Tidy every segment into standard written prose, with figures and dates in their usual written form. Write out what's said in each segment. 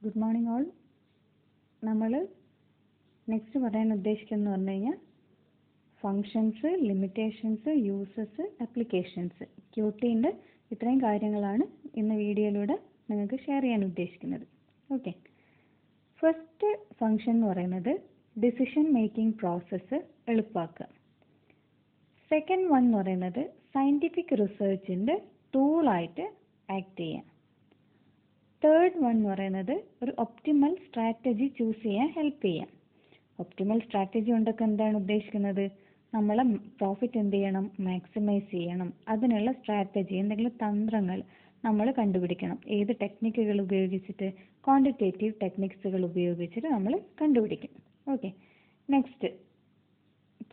Good morning all. നമ്മൾ next പറയാൻ ഉദ്ദേശിക്കുന്നത് പറഞ്ഞു കഴിഞ്ഞാൽ ഫങ്ഷൻസ്, ലിമിറ്റേഷൻസ്, യൂസസ്, ആപ്ലിക്കേഷൻസ്, ക്യൂട്ടീൻ്റെ ഇത്രയും കാര്യങ്ങളാണ് ഇന്ന് വീഡിയോയിലൂടെ നിങ്ങൾക്ക് ഷെയർ ചെയ്യാൻ ഉദ്ദേശിക്കുന്നത്. ഓക്കെ, ഫസ്റ്റ് ഫങ്ഷൻ എന്ന് പറയുന്നത് ഡിസിഷൻ മേക്കിംഗ് പ്രോസസ്സ് എളുപ്പമാക്കുക. സെക്കൻഡ് വൺ എന്ന് പറയുന്നത് സയൻറ്റിഫിക് റിസർച്ചിൻ്റെ ടൂളായിട്ട് ആക്ട് ചെയ്യാം. തേർഡ് വൺ എന്ന് പറയുന്നത് ഒരു ഒപ്റ്റിമൽ സ്ട്രാറ്റജി ചൂസ് ചെയ്യാൻ ഹെൽപ്പ് ചെയ്യാം. ഒപ്റ്റിമൽ സ്ട്രാറ്റജി കൊണ്ടൊക്കെ എന്താണ് ഉദ്ദേശിക്കുന്നത്? നമ്മളെ പ്രോഫിറ്റ് എന്ത് ചെയ്യണം? മാക്സിമൈസ് ചെയ്യണം. അതിനുള്ള സ്ട്രാറ്റജി, എന്തെങ്കിലും തന്ത്രങ്ങൾ നമ്മൾ കണ്ടുപിടിക്കണം. ഏത് ടെക്നിക്കുകൾ ഉപയോഗിച്ചിട്ട്? ക്വാണ്ടിറ്റേറ്റീവ് ടെക്നിക്സുകൾ ഉപയോഗിച്ചിട്ട് നമ്മൾ കണ്ടുപിടിക്കും. Okay, next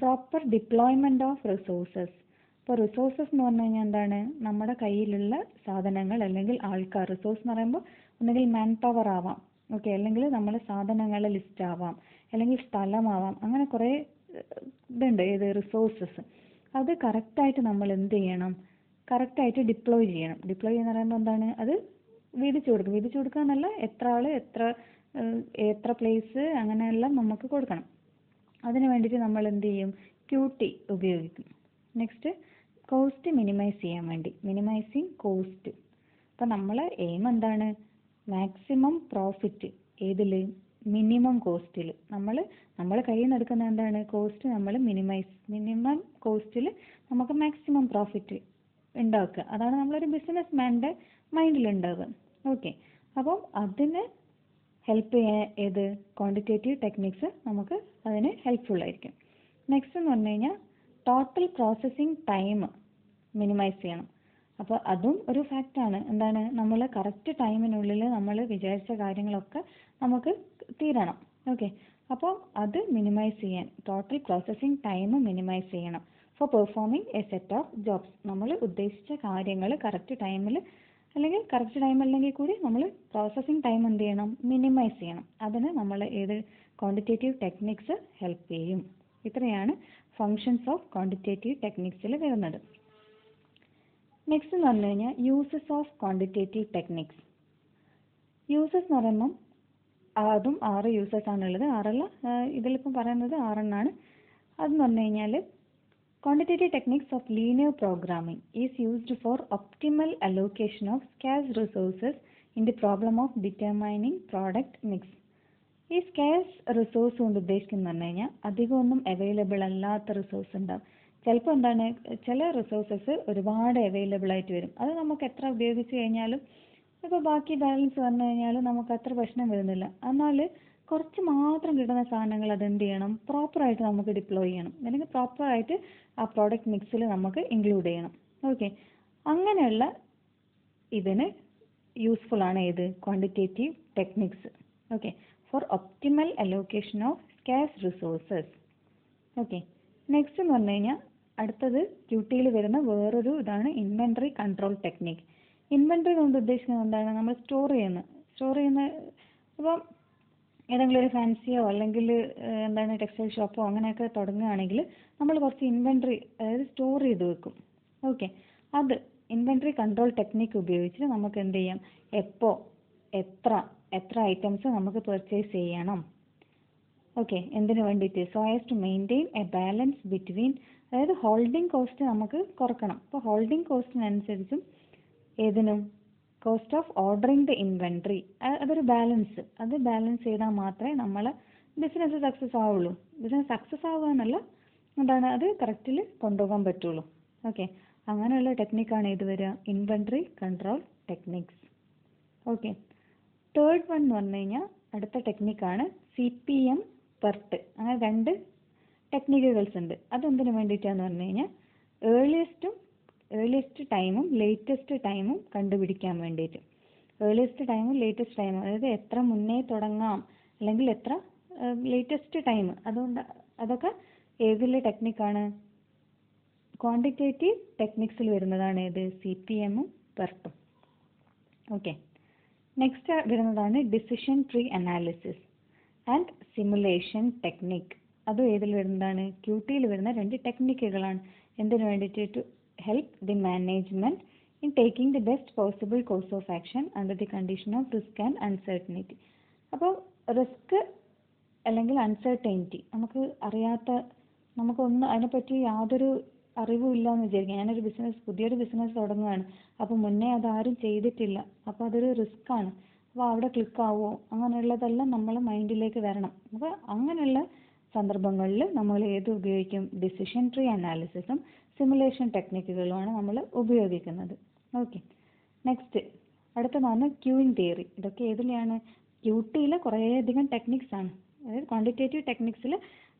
proper deployment of resources. ഇപ്പോൾ റിസോഴ്സസ് എന്ന് പറഞ്ഞു കഴിഞ്ഞാൽ എന്താണ്? നമ്മുടെ കയ്യിലുള്ള സാധനങ്ങൾ അല്ലെങ്കിൽ ആൾക്കാർ. റിസോഴ്സ് എന്ന് പറയുമ്പോൾ ഒന്നുകിൽ മാൻ പവർ ആവാം, ഓക്കെ, അല്ലെങ്കിൽ നമ്മുടെ സാധനങ്ങളുടെ ലിസ്റ്റ് ആവാം, അല്ലെങ്കിൽ സ്ഥലമാവാം. അങ്ങനെ കുറേ ഇതുണ്ട്, ഏത് റിസോഴ്സസ്. അത് കറക്റ്റായിട്ട് നമ്മൾ എന്ത് ചെയ്യണം? കറക്റ്റായിട്ട് ഡിപ്ലോയ് ചെയ്യണം. ഡിപ്ലോയ് എന്ന് പറയുമ്പോൾ എന്താണ്? അത് വീതിച്ചു കൊടുക്കുക. വീതിച്ചു കൊടുക്കുക എന്നല്ല, എത്ര ആൾ, എത്ര പ്ലേസ്, അങ്ങനെയെല്ലാം നമുക്ക് കൊടുക്കണം. അതിന് വേണ്ടിയിട്ട് നമ്മൾ എന്ത് ചെയ്യും? ക്യൂട്ടി ഉപയോഗിക്കും. നെക്സ്റ്റ് കോസ്റ്റ് മിനിമൈസ് ചെയ്യാൻ വേണ്ടി, മിനിമൈസിങ് കോസ്റ്റ്. അപ്പോൾ നമ്മളെ എയിം എന്താണ്? മാക്സിമം പ്രോഫിറ്റ് ഏതിൽ? മിനിമം കോസ്റ്റിൽ. നമ്മൾ കയ്യിൽ നിന്ന് എടുക്കുന്ന എന്താണ്? കോസ്റ്റ് നമ്മൾ മിനിമം കോസ്റ്റിൽ നമുക്ക് മാക്സിമം പ്രോഫിറ്റ് ഉണ്ടാക്കുക. അതാണ് നമ്മളൊരു ബിസിനസ് മാൻ്റെ മൈൻഡിൽ ഉണ്ടാവുക. ഓക്കെ, അപ്പം അതിന് ഹെൽപ്പ് ചെയ്യാൻ ഏത്? ക്വാണ്ടിറ്റേറ്റീവ് ടെക്നിക്സ് നമുക്ക് അതിന് ഹെൽപ്ഫുൾ ആയിരിക്കും. നെക്സ്റ്റ് എന്ന് പറഞ്ഞു കഴിഞ്ഞാൽ ടോട്ടൽ പ്രോസസ്സിങ് ടൈം മിനിമൈസ് ചെയ്യണം. അപ്പോൾ അതും ഒരു ഫാക്റ്റാണ്. എന്താണ്? നമ്മൾ കറക്റ്റ് ടൈമിനുള്ളിൽ നമ്മൾ വിചാരിച്ച കാര്യങ്ങളൊക്കെ നമുക്ക് തീരണം. ഓക്കെ, അപ്പോൾ അത് മിനിമൈസ് ചെയ്യാൻ ടോട്ടൽ പ്രോസസ്സിങ് ടൈം മിനിമൈസ് ചെയ്യണം. For performing a set of jobs. നമ്മൾ ഉദ്ദേശിച്ച കാര്യങ്ങൾ കറക്റ്റ് ടൈമിൽ, അല്ലെങ്കിൽ കറക്റ്റ് ടൈം അല്ലെങ്കിൽ കൂടി നമ്മൾ പ്രോസസ്സിങ് ടൈം എന്ത് ചെയ്യണം? മിനിമൈസ് ചെയ്യണം. അതിന് നമ്മൾ ഏത്? ക്വാണ്ടിറ്റേറ്റീവ് ടെക്നിക്സ് ഹെൽപ്പ് ചെയ്യും. ഇത്രയാണ് ഫങ്ഷൻസ് ഓഫ് ക്വാണ്ടിറ്റേറ്റീവ് ടെക്നിക്സിൽ വരുന്നത്. നെക്സ്റ്റ് എന്ന് പറഞ്ഞു കഴിഞ്ഞാൽ uses of quantitative techniques. Uses എന്ന് പറയുമ്പം അതും 6 യൂസസ് ആണുള്ളത്. 6 ഇതിലിപ്പം പറയുന്നത് 6 അതെന്ന് പറഞ്ഞു കഴിഞ്ഞാൽ quantitative techniques of linear programming is used for optimal allocation of scarce resources in the problem of determining product mix. ഈ സ്കാർസ് റിസോഴ്സ് കൊണ്ട് ഉദ്ദേശിക്കുന്നത് പറഞ്ഞു കഴിഞ്ഞാൽ അധികമൊന്നും അവൈലബിൾ അല്ലാത്ത റിസോഴ്സ് ഉണ്ടാവും. ചിലപ്പോൾ എന്താണ്? ചില റിസോഴ്സസ് ഒരുപാട് അവൈലബിൾ ആയിട്ട് വരും. അത് നമുക്ക് എത്ര ഉപയോഗിച്ച് കഴിഞ്ഞാലും, ഇപ്പോൾ ബാക്കി ബാലൻസ് വന്നു കഴിഞ്ഞാലും നമുക്ക് അത്ര പ്രശ്നം വരുന്നില്ല. എന്നാൽ കുറച്ച് മാത്രം കിട്ടുന്ന സാധനങ്ങൾ അതെന്ത് ചെയ്യണം? പ്രോപ്പറായിട്ട് നമുക്ക് ഡിപ്ലോയ് ചെയ്യണം, അല്ലെങ്കിൽ പ്രോപ്പറായിട്ട് ആ പ്രോഡക്റ്റ് മിക്സിൽ നമുക്ക് ഇൻക്ലൂഡ് ചെയ്യണം. ഓക്കെ, അങ്ങനെയുള്ള ഇതിന് യൂസ്ഫുൾ ആണ് ഏത്? Quantitative techniques. Okay, for optimal allocation of scarce resources. Okay, next എന്ന് പറഞ്ഞു കഴിഞ്ഞാൽ അടുത്തത് ക്യൂട്ടിയിൽ വരുന്ന വേറൊരു ഇതാണ് ഇൻവെൻറ്ററി കൺട്രോൾ ടെക്നിക്. ഇൻവെൻറ്ററി കൊണ്ട് ഉദ്ദേശിക്കുന്നത് എന്താണ്? നമ്മൾ സ്റ്റോർ ചെയ്യുന്ന ഇപ്പം ഏതെങ്കിലും ഒരു ഫാൻസിയോ അല്ലെങ്കിൽ എന്താണ് ടെക്സ്റ്റൈൽ ഷോപ്പോ അങ്ങനെയൊക്കെ തുടങ്ങുകയാണെങ്കിൽ നമ്മൾ കുറച്ച് ഇൻവെൻറ്ററി, അതായത് സ്റ്റോർ ചെയ്ത് വെക്കും. ഓക്കെ, അത് ഇൻവെൻറ്ററി കൺട്രോൾ ടെക്നിക്ക് ഉപയോഗിച്ച് നമുക്ക് എന്ത് ചെയ്യാം? എപ്പോൾ എത്ര ഐറ്റംസ് നമുക്ക് പർച്ചേസ് ചെയ്യണം? ഓക്കെ, എന്തിനു വേണ്ടിയിട്ട്? So as to maintain a balance between, അതായത് ഹോൾഡിംഗ് കോസ്റ്റ് നമുക്ക് കുറക്കണം. അപ്പോൾ ഹോൾഡിംഗ് കോസ്റ്റിനനുസരിച്ചും ഏതിനും cost of ordering the inventory, അതൊരു ബാലൻസ്. അത് ബാലൻസ് ചെയ്താൽ മാത്രമേ നമ്മളെ ബിസിനസ് സക്സസ് ആവുള്ളൂ. ബിസിനസ് സക്സസ് ആവുക എന്നല്ല, എന്താണ്? അത് കറക്റ്റിൽ കൊണ്ടുപോകാൻ പറ്റുള്ളൂ. ഓക്കെ, അങ്ങനെയുള്ള ടെക്നിക്കാണ് ഇത് വരിക, inventory control techniques. Okay, third one എന്ന് പറഞ്ഞു കഴിഞ്ഞാൽ അടുത്ത ടെക്നിക്കാണ് CPM PERT. അങ്ങനെ 2 ടെക്നിക്കുകൾസ് ഉണ്ട്. അതെന്തിനു വേണ്ടിയിട്ടാന്ന് പറഞ്ഞു കഴിഞ്ഞാൽ ഏർലിയസ്റ്റ് ടൈമും ലേറ്റസ്റ്റ് ടൈമും കണ്ടുപിടിക്കാൻ വേണ്ടിയിട്ട്. ഏർലിയസ്റ്റ് ടൈമും ലേറ്റസ്റ്റ് ടൈമും, അതായത് എത്ര മുന്നേ തുടങ്ങാം അല്ലെങ്കിൽ എത്ര ലേറ്റസ്റ്റ് ടൈം. അതുകൊണ്ട് അതൊക്കെ ഏതിലെ ടെക്നിക്കാണ്? ക്വാണ്ടിറ്റേറ്റീവ് ടെക്നിക്സിൽ വരുന്നതാണ് ഏത്? CPM-ഉം PERT-ഉം. ഓക്കെ, നെക്സ്റ്റ് വരുന്നതാണ് decision tree analysis and simulation technique. അതും ഏതിൽ വരുന്നതാണ്? ക്യൂട്ടിയിൽ വരുന്ന 2 ടെക്നിക്കുകളാണ്. എന്തിനു വേണ്ടിയിട്ട്? To help the management in taking the best possible course of action under the condition of risk and uncertainty. അപ്പോൾ റിസ്ക് അല്ലെങ്കിൽ അൺസർട്ടൈനിറ്റി, നമുക്കൊന്നും അതിനെപ്പറ്റി യാതൊരു അറിവും ഇല്ല എന്ന് വിചാരിക്കുക. ഞാനൊരു പുതിയൊരു ബിസിനസ് തുടങ്ങുകയാണ്, അപ്പോൾ മുന്നേ അതാരും ചെയ്തിട്ടില്ല, അപ്പോൾ അതൊരു റിസ്ക് ആണ്. അപ്പോൾ അവിടെ ക്ലിക്ക് ആവുമോ, അങ്ങനെയുള്ളതെല്ലാം നമ്മളെ മൈൻഡിലേക്ക് വരണം. അപ്പോൾ അങ്ങനെയുള്ള സന്ദർഭങ്ങളിൽ നമ്മൾ ഏത് ഉപയോഗിക്കും? ഡിസിഷൻ ട്രീ അനാലിസിസും സിമുലേഷൻ ടെക്നിക്കുകളുമാണ് നമ്മൾ ഉപയോഗിക്കുന്നത്. ഓക്കെ, നെക്സ്റ്റ് അടുത്തതാണ് ക്യൂയിങ് തിയറി. ഇതൊക്കെ ഏതിലെയാണ്? QT കുറേയധികം ടെക്നിക്സ് ആണ്. അതായത് ക്വാണ്ടിറ്റേറ്റീവ് ടെക്നിക്സിൽ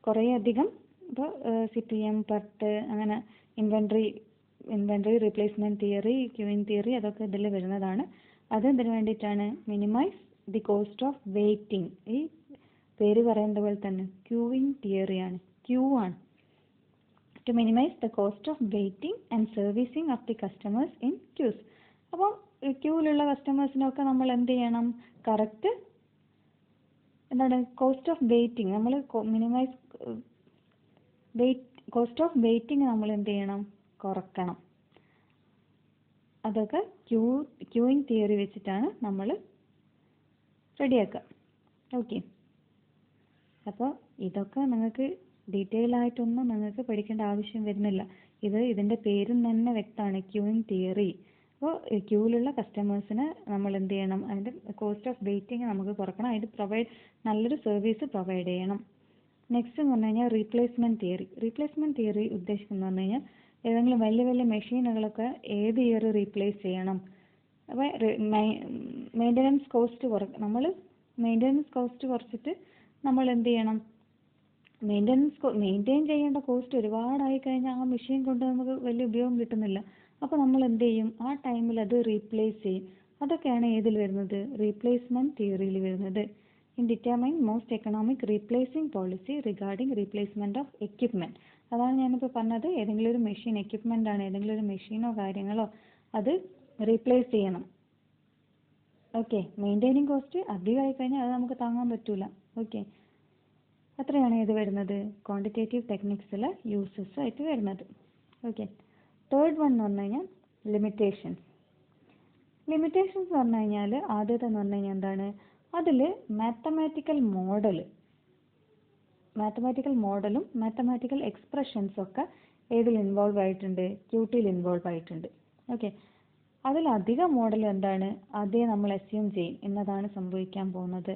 കുറേയധികം, ഇപ്പോൾ CPM, PERT, അങ്ങനെ inventory replacement theory, queuing theory, അതൊക്കെ ഇതിൽ വരുന്നതാണ്. അത് എന്തിനു വേണ്ടിയിട്ടാണ്? Minimise the cost of waiting. ഈ പേര് പറയുന്നത് പോലെ തന്നെ ക്യൂയിങ് തിയറിയാണ്, ക്യൂ ആണ്. To minimise the cost of waiting and servicing of the customers in queues. അപ്പോൾ ക്യൂവിലുള്ള കസ്റ്റമേഴ്സിനൊക്കെ നമ്മൾ എന്ത് ചെയ്യണം? കറക്റ്റ് കോസ്റ്റ് ഓഫ് വെയിറ്റിംഗ് നമ്മൾ മിനിമൈസ് കോസ്റ്റ് ഓഫ് വെയിറ്റിംഗ് നമ്മൾ എന്ത് ചെയ്യണം? കുറക്കണം. അതൊക്കെ ക്യൂയിങ് തിയറി വെച്ചിട്ടാണ് നമ്മൾ റെഡിയാക്കുക. ഓക്കെ, അപ്പോൾ ഇതൊക്കെ നിങ്ങൾക്ക് ഡീറ്റെയിൽ ആയിട്ടൊന്നും നിങ്ങൾക്ക് പഠിക്കേണ്ട ആവശ്യം വരുന്നില്ല. ഇതിൻ്റെ പേരും തന്നെ വ്യക്തമാണ്, ക്യൂയിങ് തിയറി. അപ്പോൾ ക്യൂവിലുള്ള കസ്റ്റമേഴ്സിന് നമ്മൾ എന്ത് ചെയ്യണം? അതിൻ്റെ കോസ്റ്റ് ഓഫ് വെയിറ്റിംഗ് നമുക്ക് കുറക്കണം, അതിന് നല്ലൊരു സർവീസ് പ്രൊവൈഡ് ചെയ്യണം. നെക്സ്റ്റ് എന്ന് പറഞ്ഞു കഴിഞ്ഞാൽ റീപ്ലേസ്മെൻറ്റ് തിയറി. റീപ്ലേസ്മെൻറ്റ് തിയറി ഉദ്ദേശിക്കുന്നത് പറഞ്ഞു കഴിഞ്ഞാൽ ഏതെങ്കിലും വലിയ മെഷീനുകളൊക്കെ ഏത് ഇയർ റീപ്ലേസ് ചെയ്യണം. അപ്പോൾ മെയിൻ്റനൻസ് കോസ്റ്റ് നമ്മൾ മെയിൻ്റനൻസ് കോസ്റ്റ് കുറച്ചിട്ട് നമ്മൾ എന്ത് ചെയ്യണം? മെയിൻറ്റെയിൻ ചെയ്യേണ്ട കോസ്റ്റ് ഒരുപാടായി കഴിഞ്ഞാൽ ആ മെഷീൻ കൊണ്ട് നമുക്ക് വലിയ ഉപയോഗം കിട്ടുന്നില്ല. അപ്പോൾ നമ്മൾ എന്ത് ചെയ്യും? ആ ടൈമിൽ അത് റീപ്ലേസ് ചെയ്യും. അതൊക്കെയാണ് ഏതിൽ വരുന്നത്? റീപ്ലേസ്മെൻറ്റ് തിയറിയിൽ വരുന്നത്. In determine most economic replacing policy regarding replacement of equipment. അതാണ് ഞാനിപ്പോൾ പറഞ്ഞത്. ഏതെങ്കിലും ഒരു മെഷീൻ എക്യുപ്മെൻ്റ് ആണ്, ഏതെങ്കിലും ഒരു മെഷീനോ കാര്യങ്ങളോ അത് റീപ്ലേസ് ചെയ്യണം. ഓക്കെ, മെയിൻറ്റെയിനിങ് കോസ്റ്റ് അധികമായി കഴിഞ്ഞാൽ അത് നമുക്ക് താങ്ങാൻ പറ്റില്ല. ഓക്കെ, അത്രയാണ് ഇത് വരുന്നത് ക്വാണ്ടിറ്റേറ്റീവ് ടെക്നിക്സിലെ യൂസസ് ആയിട്ട് വരുന്നത്. ഓക്കെ, തേർഡ് വൺ എന്ന് പറഞ്ഞു കഴിഞ്ഞാൽ ലിമിറ്റേഷൻസ്. ലിമിറ്റേഷൻസ് എന്ന് പറഞ്ഞു കഴിഞ്ഞാൽ ആദ്യത്തെ എന്ന് പറഞ്ഞു കഴിഞ്ഞാൽ എന്താണ്? അതിൽ മാത്തമാറ്റിക്കൽ മോഡലും മാത്തമാറ്റിക്കൽ എക്സ്പ്രഷൻസും ഒക്കെ ഏതിൽ ഇൻവോൾവ് ആയിട്ടുണ്ട്? QTയിൽ ഇൻവോൾവ് ആയിട്ടുണ്ട്. ഓക്കെ, അതിലധികം മോഡൽ എന്താണ്? അതേ നമ്മൾ അസ്യൂം ചെയ്യും എന്നതാണ് സംഭവിക്കാൻ പോകുന്നത്.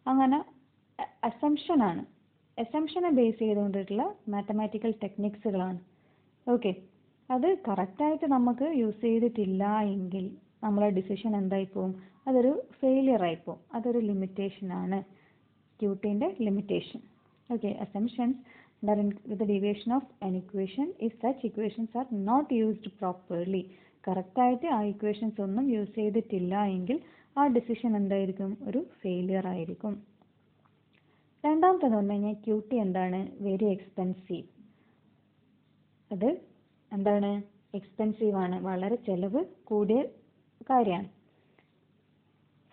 അങ്ങനെ അസംഷനെ ബേസ് ചെയ്തുകൊണ്ടിട്ടുള്ള മാത്തമാറ്റിക്കൽ ടെക്നിക്സുകളാണ്. ഓക്കെ, അത് കറക്റ്റായിട്ട് നമുക്ക് യൂസ് ചെയ്തിട്ടില്ല എങ്കിൽ നമ്മളെ ഡിസിഷൻ എന്തായി പോകും? അതൊരു ഫെയിലിയർ ആയി പോകും. അതൊരു ലിമിറ്റേഷനാണ്, QTൻ്റെ limitation. Okay, assumptions that with the deviation of an equation if such equations are not used properly. കറക്റ്റായിട്ട് ആ ഇക്വേഷൻസ് ഒന്നും യൂസ് ചെയ്തിട്ടില്ല എങ്കിൽ ആ ഡിസിഷൻ എന്തായിരിക്കും? ഒരു ഫെയിലിയർ ആയിരിക്കും. രണ്ടാമത്തേന്ന് പറഞ്ഞു കഴിഞ്ഞാൽ QT എന്താണ്? Very expensive. അത് എന്താണ്? എക്സ്പെൻസീവ് ആണ്, വളരെ ചിലവ് കൂടിയ കാര്യമാണ്.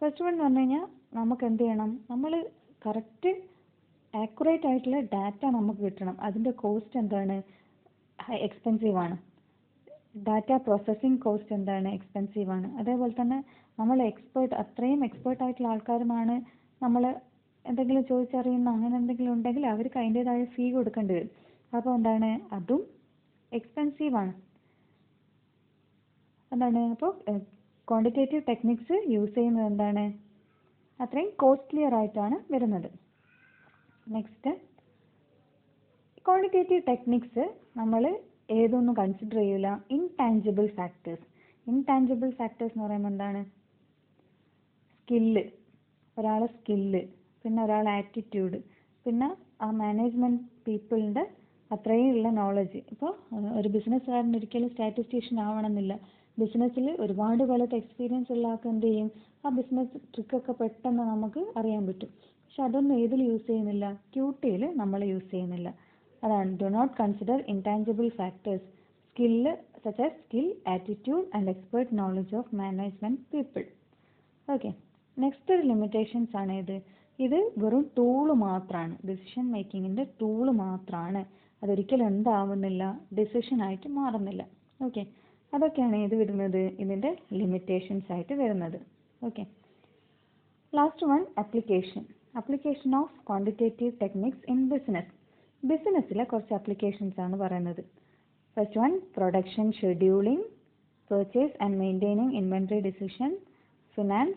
ഫസ്റ്റ് വൺ എന്ന് പറഞ്ഞു കഴിഞ്ഞാൽ നമുക്ക് എന്ത് ചെയ്യണം? നമ്മൾ കറക്റ്റ് ആക്യുറേറ്റ് ആയിട്ടുള്ള ഡാറ്റ നമുക്ക് കിട്ടണം. അതിൻ്റെ കോസ്റ്റ് എന്താണ്? എക്സ്പെൻസീവ് ആണ്. ഡാറ്റ പ്രോസസ്സിംഗ് കോസ്റ്റ് എന്താണ്? എക്സ്പെൻസീവ് ആണ്. അതേപോലെ തന്നെ നമ്മൾ അത്രയും എക്സ്പേർട്ട് ആയിട്ടുള്ള ആൾക്കാരുമാണ് നമ്മൾ എന്തെങ്കിലും ചോദിച്ചറിയുന്ന അങ്ങനെ എന്തെങ്കിലും ഉണ്ടെങ്കിൽ അവർക്ക് അതിൻ്റെതായ ഫീ കൊടുക്കേണ്ടി വരും. അപ്പോൾ എന്താണ്? അതും എക്സ്പെൻസീവ് ആണ്. അപ്പോൾ ക്വാണ്ടിറ്റേറ്റീവ് ടെക്നിക്സ് യൂസ് ചെയ്യുന്നത് എന്താണ്? അത്രയും കോസ്റ്റ്ലിയർ ആയിട്ടാണ് വരുന്നത്. നെക്സ്റ്റ്, ക്വാണ്ടിറ്റേറ്റീവ് ടെക്നിക്സ് നമ്മൾ ഏതൊന്നും കൺസിഡർ ചെയ്യില്ല? ഇൻടാഞ്ചിബിൾ ഫാക്ടേഴ്സ് എന്ന് പറയുമ്പോൾ എന്താണ്? ഒരാളെ സ്കില്ല്, പിന്നെ ഒരാളെ ആറ്റിറ്റ്യൂഡ്, പിന്നെ ആ മാനേജ്മെൻറ്റ് പീപ്പിളിൻ്റെ അത്രയും ഉള്ള നോളജ്. ഇപ്പോൾ ഒരു ബിസിനസ്സുകാരൻ ഒരിക്കലും സ്റ്റാറ്റിസ്റ്റീഷ്യൻ ആവണമെന്നില്ല. ബിസിനസ്സിൽ ഒരുപാട് കൊല്ലത്തെ എക്സ്പീരിയൻസ് ഉള്ള ആൾക്ക് എന്ത് ചെയ്യും? ആ ബിസിനസ് ട്രിക്കൊക്കെ പെട്ടെന്ന് നമുക്ക് അറിയാൻ പറ്റും. പക്ഷെ അതൊന്നും ഏതിൽ യൂസ് ചെയ്യുന്നില്ല? QTയിൽ നമ്മൾ യൂസ് ചെയ്യുന്നില്ല. അതാണ് do not consider intangible factors such as skill, attitude and expert knowledge of management people. Okay, next ഒരു ലിമിറ്റേഷൻസ് ആണ് ഇത് വെറും ടൂള് മാത്രമാണ്, ഡിസിഷൻ മേക്കിങ്ങിൻ്റെ ടൂള് മാത്രമാണ്. അതൊരിക്കലും എന്താവുന്നില്ല? ഡിസിഷനായിട്ട് മാറുന്നില്ല. ഓക്കെ, അതൊക്കെയാണ് വരുന്നത്? ഇതിൻ്റെ ലിമിറ്റേഷൻസ് ആയിട്ട് വരുന്നത്. Okay, last one application of quantitative techniques in ബിസിനസ്സിലെ കുറച്ച് ആപ്ലിക്കേഷൻസ് ആണ് പറയുന്നത്. First one production scheduling, purchase and maintaining inventory decision, finance,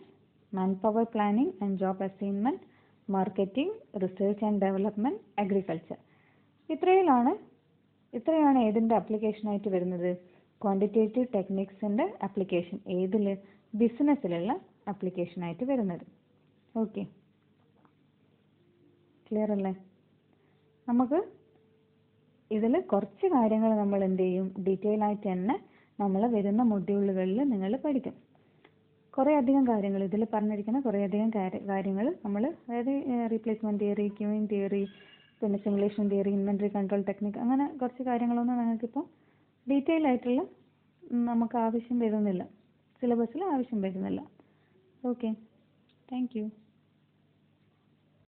manpower planning and job assignment, marketing, research and development, agriculture. ഇത്രയാണ് ഏതിൻ്റെ ആപ്ലിക്കേഷൻ ആയിട്ട് വരുന്നത്? ക്വാണ്ടിറ്റേറ്റീവ് ടെക്നിക്സിൻ്റെ ആപ്ലിക്കേഷൻ ഏതിൽ? ബിസിനസ്സിലുള്ള application ആയിട്ട് വരുന്നത്. ഓക്കെ, ക്ലിയർ അല്ലേ? നമുക്ക് ഇതിൽ കുറച്ച് കാര്യങ്ങൾ നമ്മൾ എന്ത് ചെയ്യും, ഡീറ്റെയിൽ ആയിട്ട് തന്നെ നമ്മൾ വരുന്ന മൊഡ്യൂളുകളിൽ നിങ്ങൾ പഠിക്കും. കുറേ അധികം കാര്യങ്ങൾ ഇതിൽ പറഞ്ഞിരിക്കുന്ന കാര്യങ്ങൾ നമ്മൾ, അതായത് റീപ്ലേസ്മെൻറ്റ് തിയറി, ക്യൂയിങ് തിയറി, പിന്നെ simulation theory, inventory control technique, അങ്ങനെ കുറച്ച് കാര്യങ്ങളൊന്നും നിങ്ങൾക്കിപ്പോൾ ഡീറ്റെയിൽ ആയിട്ടുള്ള നമുക്ക് ആവശ്യം വരുന്നില്ല, സിലബസിൽ ആവശ്യം വരുന്നില്ല. Okay, thank you.